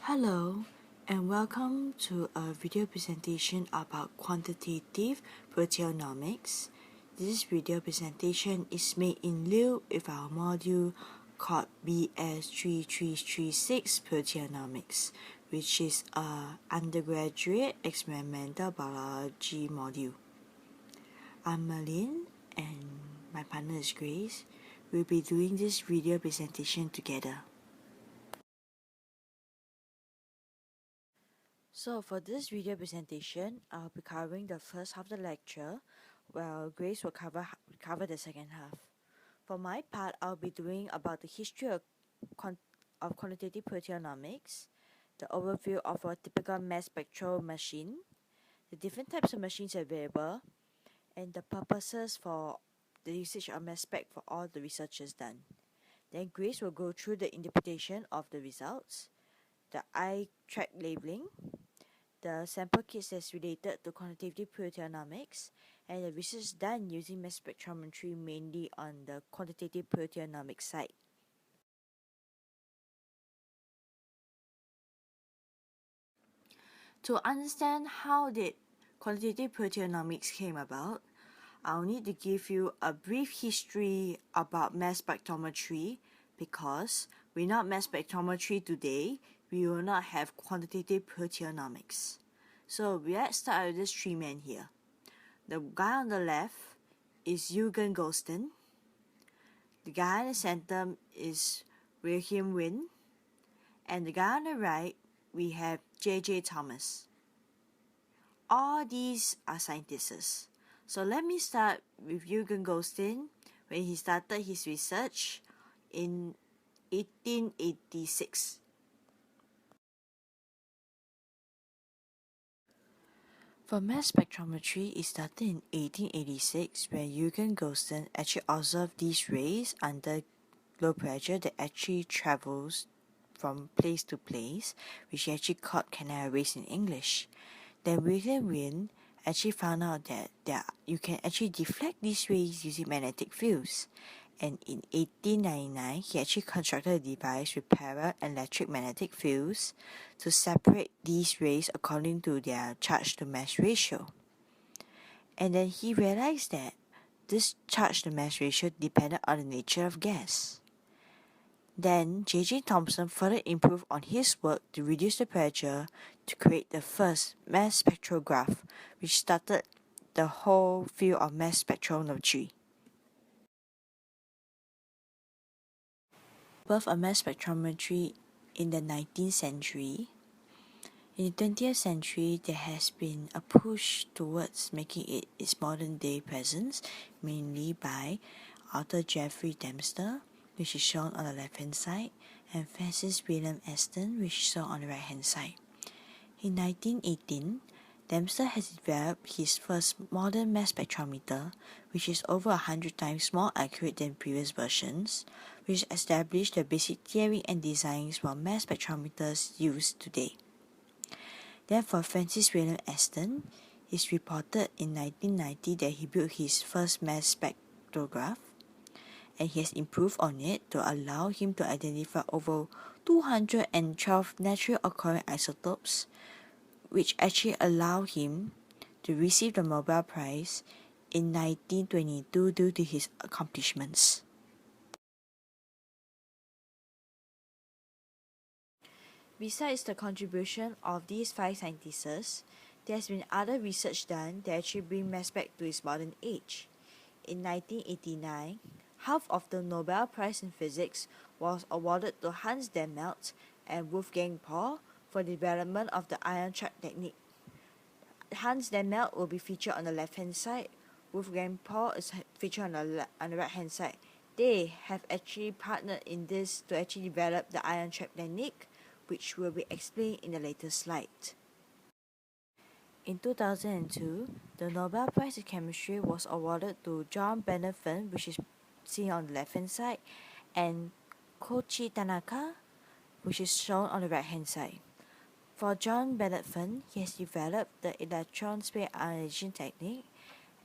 Hello and welcome to a video presentation about quantitative proteomics. This video presentation is made in lieu with our module called BS3336 Proteomics, which is a undergraduate experimental biology module. I'm Merlyn and my partner is Grace. We'll be doing this video presentation together. So for this video presentation, I'll be covering the first half of the lecture, while Grace will cover the second half. For my part, I'll be doing about the history of quantitative proteomics, the overview of a typical mass spectral machine, the different types of machines available, and the purposes for the usage of mass spec for all the researchers done. Then Grace will go through the interpretation of the results, the I-track labeling, the sample kits that's related to quantitative proteomics, and the research done using mass spectrometry mainly on the quantitative proteomics side. To understand how did quantitative proteomics came about, I'll need to give you a brief history about mass spectrometry because without mass spectrometry today, we will not have quantitative proteomics. So let's start with this three men here. The guy on the left is Eugen Goldstein. The guy in the center is Wilhelm Wien. And the guy on the right, we have J.J. Thomas. All these are scientists. So let me start with Eugen Goldstein when he started his research in 1886. For mass spectrometry, it started in 1886 when Eugen Goldstein actually observed these rays under low pressure that actually travels from place to place, which he actually called canal rays in English. Then Wilhelm Wien actually found out that you can actually deflect these rays using magnetic fields. And in 1899, he actually constructed a device with parallel electric magnetic fields to separate these rays according to their charge to mass ratio. And then he realized that this charge to mass ratio depended on the nature of gas. Then J.J. Thomson further improved on his work to reduce the pressure to create the first mass spectrograph, which started the whole field of mass spectrometry. Birth of mass spectrometry in the 19th century. In the 20th century, there has been a push towards making it its modern day presence, mainly by Arthur Jeffrey Dempster, which is shown on the left hand side, and Francis William Aston, which is shown on the right hand side. In 1918, Dempster has developed his first modern mass spectrometer, which is over 100 times more accurate than previous versions, which established the basic theory and designs for mass spectrometers used today. Then for Francis William Aston, it's reported in 1990 that he built his first mass spectrograph, and he has improved on it to allow him to identify over 212 naturally occurring isotopes, which actually allowed him to receive the Nobel Prize in 1922 due to his accomplishments. Besides the contribution of these five scientists, there has been other research done that actually bring mass spec to its modern age. In 1989, half of the Nobel Prize in Physics was awarded to Hans Dehmelt and Wolfgang Paul for the development of the ion trap technique. Hans Dehmelt will be featured on the left-hand side. Wolfgang Paul is featured on the right-hand side. They have actually partnered in this to actually develop the ion trap technique, which will be explained in a later slide. In 2002, the Nobel Prize in Chemistry was awarded to John Benefin, which is seen on the left-hand side, and Koichi Tanaka, which is shown on the right-hand side. For John Benefin, he has developed the electron spin ionization technique,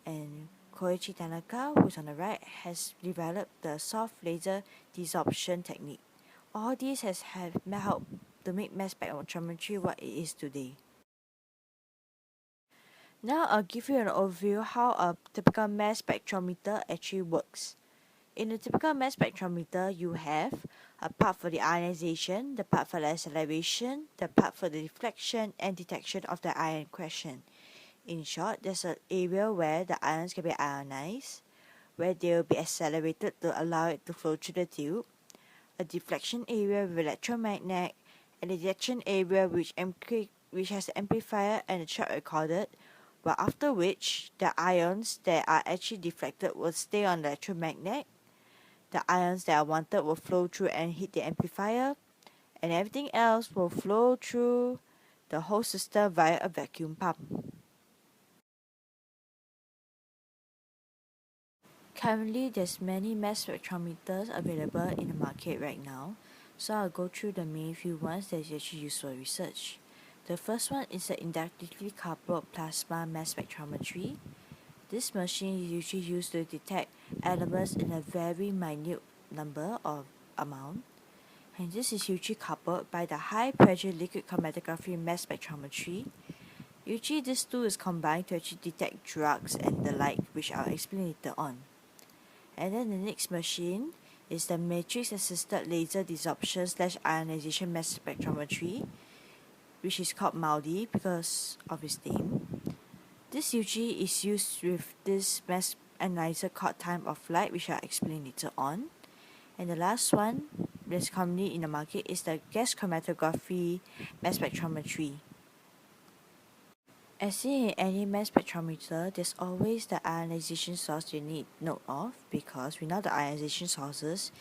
and Koichi Tanaka, who is on the right, has developed the soft laser desorption technique. All these have helped to make mass spectrometry what it is today. Now I'll give you an overview how a typical mass spectrometer actually works. In a typical mass spectrometer, you have a part for the ionization, the part for the acceleration, the part for the deflection and detection of the ion question. In short, there's an area where the ions can be ionized, where they will be accelerated to allow it to flow through the tube, a deflection area with electromagnet, and a detection area which has the amplifier and the trap recorded, but after which the ions that are actually deflected will stay on the electromagnet. The ions that are wanted will flow through and hit the amplifier, and everything else will flow through the whole system via a vacuum pump. Currently, there's many mass spectrometers available in the market right now, so I'll go through the main few ones that is actually used for research. The first one is the inductively coupled plasma mass spectrometry. This machine is usually used to detect elements in a very minute number or amount, and this is usually coupled by the high pressure liquid chromatography mass spectrometry. Usually this tool is combined to actually detect drugs and the like, which I'll explain later on. And then the next machine is the matrix assisted laser desorption / ionization mass spectrometry, which is called MALDI because of its name. This usually is used with this mass analyzer called time of flight, which I'll explain later on. And the last one that's commonly in the market is the gas chromatography mass spectrometry. As seen in any mass spectrometer, there's always the ionization source you need note of, because without the ionization sources,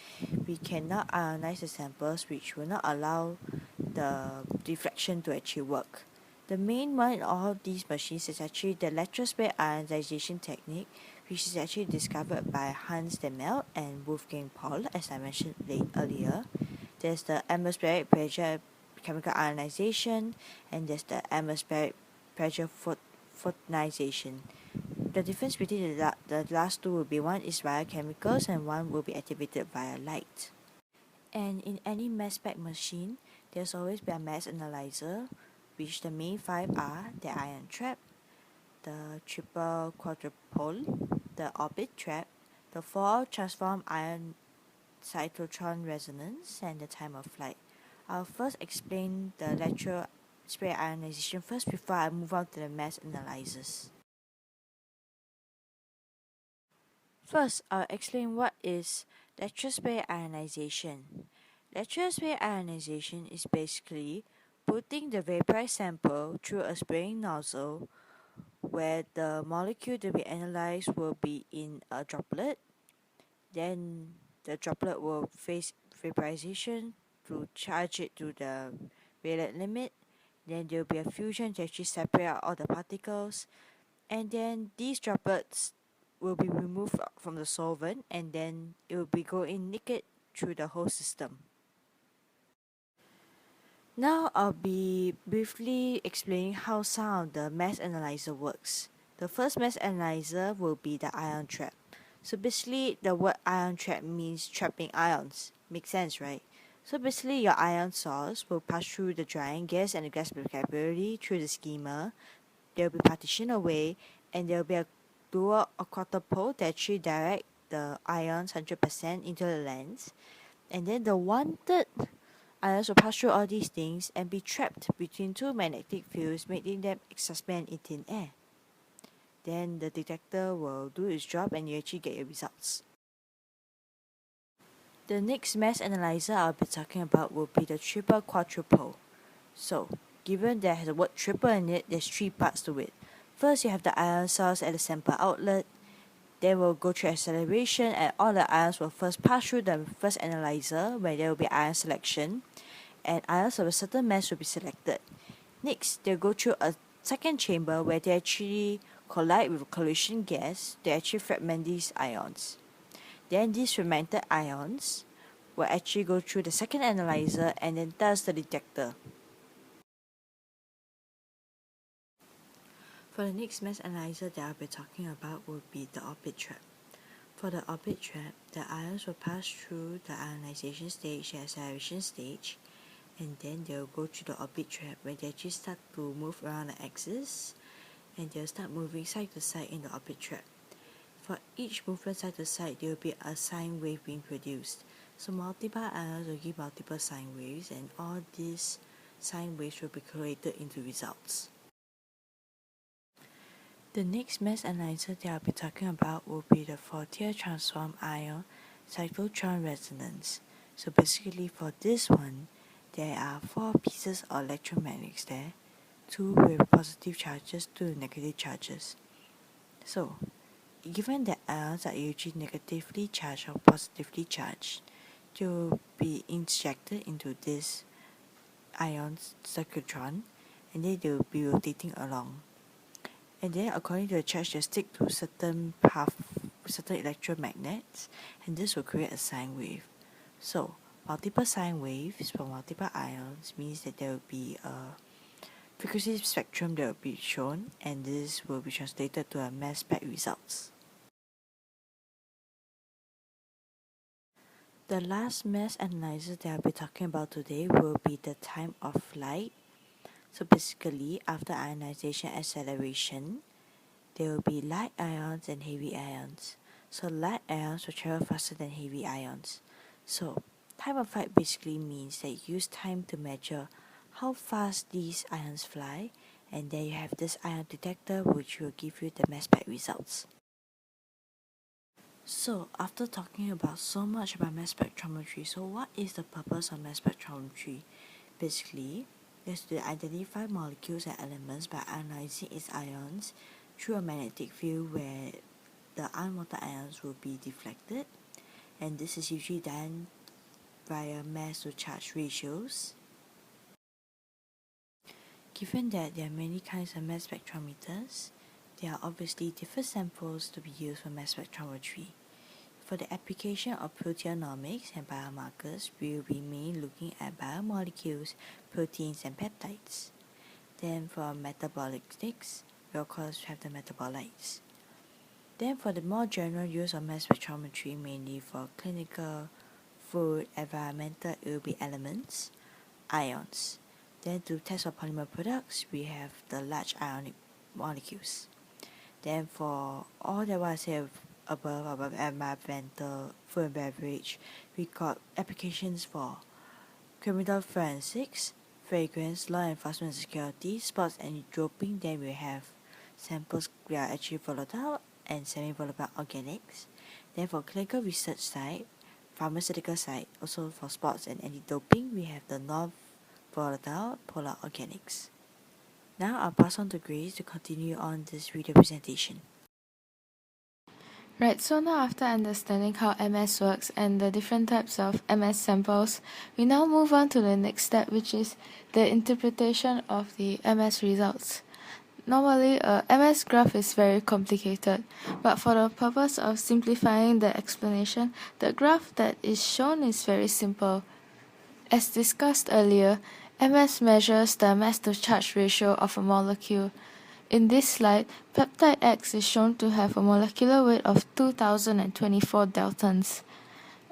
we cannot ionize the samples, which will not allow the deflection to actually work. The main one in all of these machines is actually the lateral spread ionization technique, which is actually discovered by Hans Demelt and Wolfgang Paul, as I mentioned earlier. There's the atmospheric pressure chemical ionization, and there's the atmospheric pressure photonization. The difference between the last two will be one is via chemicals and one will be activated via light. And in any mass spec machine, there's always be a mass analyzer, which the main five are the ion trap, the triple quadrupole, the orbit trap, the 4 transform ion cyclotron resonance, and the time of flight. I'll first explain the lateral spread ionization first before I move on to the mass analyzers. First, I'll explain what is lateral spread ionization. Lateral spread ionization is basically putting the vaporized sample through a spraying nozzle where the molecule to be analyzed will be in a droplet. Then the droplet will face vaporization to charge it to the Rayleigh limit. Then there will be a fusion to actually separate out all the particles, and then these droplets will be removed from the solvent, and then it will be going naked through the whole system. Now I'll be briefly explaining how some of the mass analyzer works. The first mass analyzer will be the ion trap. So basically the word ion trap means trapping ions. Makes sense, right? So basically your ion source will pass through the drying gas and the gas capillary through the schema. There will be partition away, and there will be a dual or quarter pole that actually direct the ions 100% into the lens. And then the wanted ions will pass through all these things and be trapped between two magnetic fields, making them suspend in thin air. Then the detector will do its job and you actually get your results. The next mass analyzer I'll be talking about will be the triple quadrupole. So, given there has the word triple in it, there's 3 parts to it. First, you have the ion source at the sample outlet. Then we'll go through acceleration, and all the ions will first pass through the first analyzer where there will be ion selection, and ions of a certain mass will be selected. Next, they'll go through a second chamber where they actually collide with a collision gas to actually fragment these ions. Then these fragmented ions will actually go through the second analyzer and then thus the detector. For the next mass analyzer that I'll be talking about will be the orbit trap. For the orbit trap, the ions will pass through the ionization stage and acceleration stage, and then they'll go through the orbit trap where they actually start to move around the axis, and they'll start moving side to side in the orbit trap. For each movement side to side, there will be a sine wave being produced. So multiple ions will give multiple sine waves, and all these sine waves will be correlated into results. The next mass analyzer that I'll be talking about will be the Fourier transform ion cyclotron resonance. So basically for this one, there are 4 pieces of electromagnets there, 2 with positive charges, 2 with negative charges. So, given that ions are usually negatively charged or positively charged, they will be injected into this ion cyclotron, and then they will be rotating along. And then according to the charge, they stick to certain electromagnets, and this will create a sine wave. So multiple sine waves for multiple ions means that there will be a frequency spectrum that will be shown, and this will be translated to a mass spec results. The last mass analyzer that I'll be talking about today will be the time of flight. So basically, after ionization acceleration, there will be light ions and heavy ions. So light ions will travel faster than heavy ions. So time of flight basically means that you use time to measure how fast these ions fly, and then you have this ion detector which will give you the mass spec results. So after talking about so much about mass spectrometry, so what is the purpose of mass spectrometry? Basically, is to identify molecules and elements by analyzing its ions through a magnetic field where the unwanted ions will be deflected, and this is usually done via mass to charge ratios. Given that there are many kinds of mass spectrometers, there are obviously different samples to be used for mass spectrometry. For the application of proteomics and biomarkers, we will be mainly looking at biomolecules, proteins, and peptides. Then for metabolics, we of course have the metabolites. Then for the more general use of mass spectrometry, mainly for clinical, food, environmental, it will be elements, ions. Then to test for polymer products, we have the large ionic molecules. Then for all that I say above environmental, food and beverage, we got applications for criminal forensics, fragrance, law enforcement and security, sports and doping. Then we have samples that are actually volatile and semi-volatile organics. Then for clinical research side, pharmaceutical side, also for sports and anti-doping, we have the non-volatile polar organics. Now I'll pass on to Grace to continue on this video presentation. Right, so now after understanding how MS works and the different types of MS samples, we now move on to the next step, which is the interpretation of the MS results. Normally, a MS graph is very complicated, but for the purpose of simplifying the explanation, the graph that is shown is very simple. As discussed earlier, MS measures the mass-to-charge ratio of a molecule. In this slide, peptide X is shown to have a molecular weight of 2024 daltons.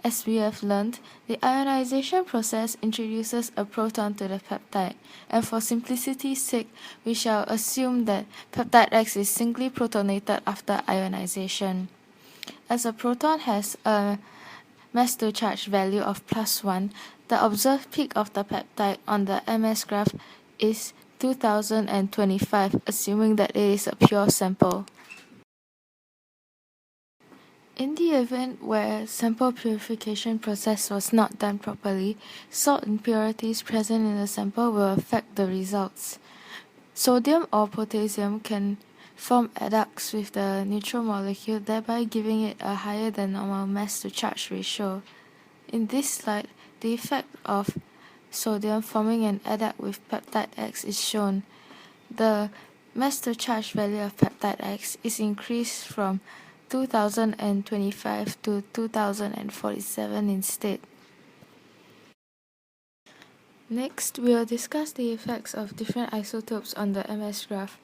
As we have learned, the ionization process introduces a proton to the peptide, and for simplicity's sake, we shall assume that peptide X is singly protonated after ionization. As a proton has a mass-to-charge value of +1, the observed peak of the peptide on the MS graph is 2025, assuming that it is a pure sample. In the event where sample purification process was not done properly, salt impurities present in the sample will affect the results. Sodium or potassium can form adducts with the neutral molecule, thereby giving it a higher than normal mass-to-charge ratio. In this slide, the effect of sodium forming an adduct with peptide X is shown. The mass-to-charge value of peptide X is increased from 2025 to 2047 instead. Next, we will discuss the effects of different isotopes on the MS graph.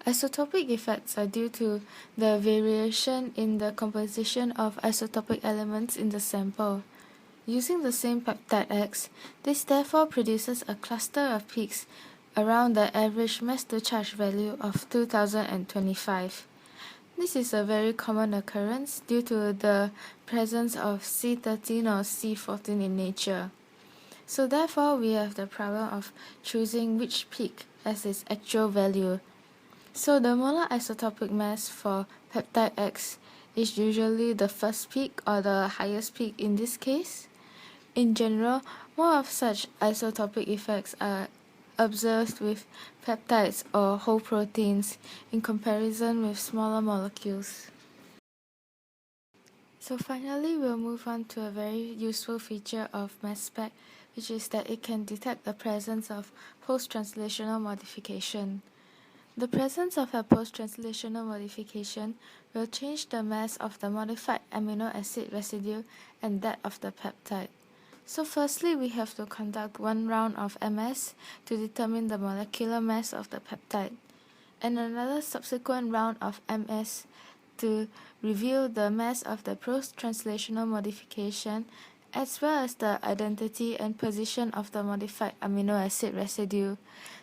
Isotopic effects are due to the variation in the composition of isotopic elements in the sample. Using the same peptide X, this therefore produces a cluster of peaks around the average mass-to-charge value of 2025. This is a very common occurrence due to the presence of C13 or C14 in nature. So therefore, we have the problem of choosing which peak as its actual value. So the molar isotopic mass for peptide X is usually the first peak or the highest peak in this case. In general, more of such isotopic effects are observed with peptides or whole proteins in comparison with smaller molecules. So finally, we'll move on to a very useful feature of mass spec, which is that it can detect the presence of post-translational modification. The presence of a post-translational modification will change the mass of the modified amino acid residue and that of the peptide. So firstly, we have to conduct one round of MS to determine the molecular mass of the peptide, and another subsequent round of MS to reveal the mass of the post-translational modification as well as the identity and position of the modified amino acid residue.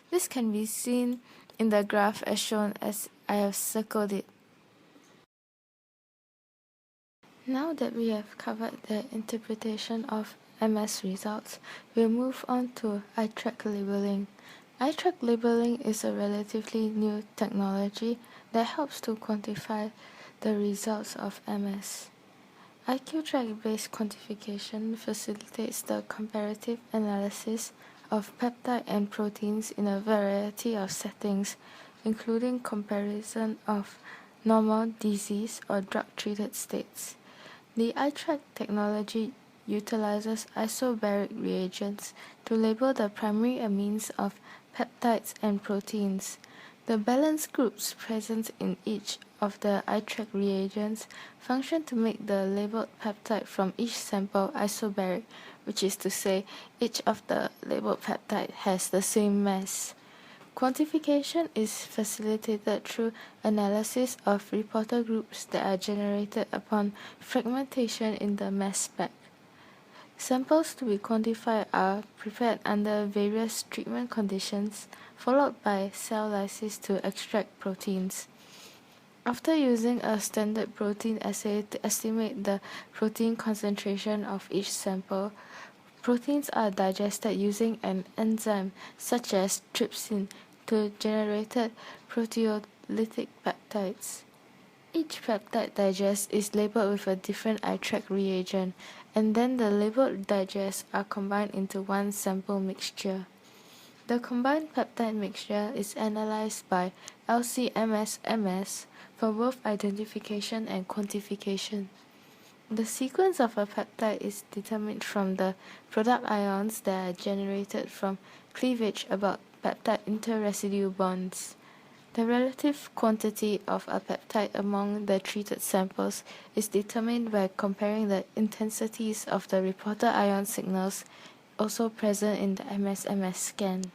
This can be seen in the graph as shown as I have circled it. Now that we have covered the interpretation of MS results, we'll move on to eye-track labeling. Eye-track labeling is a relatively new technology that helps to quantify the results of MS. IQ-track-based quantification facilitates the comparative analysis of peptide and proteins in a variety of settings, including comparison of normal, disease, or drug-treated states. The eye-track technology utilizes isobaric reagents to label the primary amines of peptides and proteins. The balance groups present in each of the eye-track reagents function to make the labeled peptide from each sample isobaric, which is to say, each of the labeled peptide has the same mass. Quantification is facilitated through analysis of reporter groups that are generated upon fragmentation in the mass spec. Samples to be quantified are prepared under various treatment conditions, followed by cell lysis to extract proteins. After using a standard protein assay to estimate the protein concentration of each sample, proteins are digested using an enzyme such as trypsin to generate proteolytic peptides. Each peptide digest is labeled with a different eye-track reagent, and then the labeled digests are combined into one sample mixture. The combined peptide mixture is analyzed by LC-MS for both identification and quantification. The sequence of a peptide is determined from the product ions that are generated from cleavage about peptide interresidue bonds. The relative quantity of a peptide among the treated samples is determined by comparing the intensities of the reporter ion signals also present in the MS-MS scan.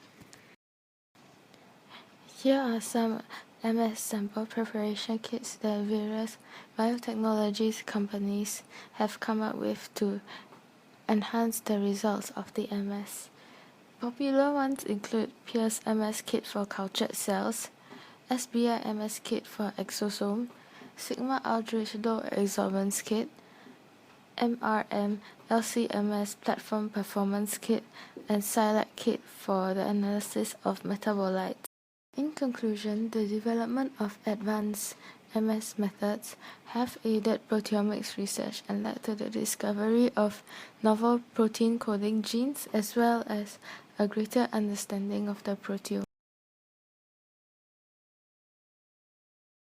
Here are some MS sample preparation kits that various biotechnologies companies have come up with to enhance the results of the MS. Popular ones include Pierce MS kit for cultured cells, SBI MS kit for exosome, Sigma Aldrich low absorbance kit, MRM LCMS platform performance kit, and SciLab kit for the analysis of metabolites. In conclusion, the development of advanced MS methods have aided proteomics research and led to the discovery of novel protein coding genes as well as a greater understanding of the proteome.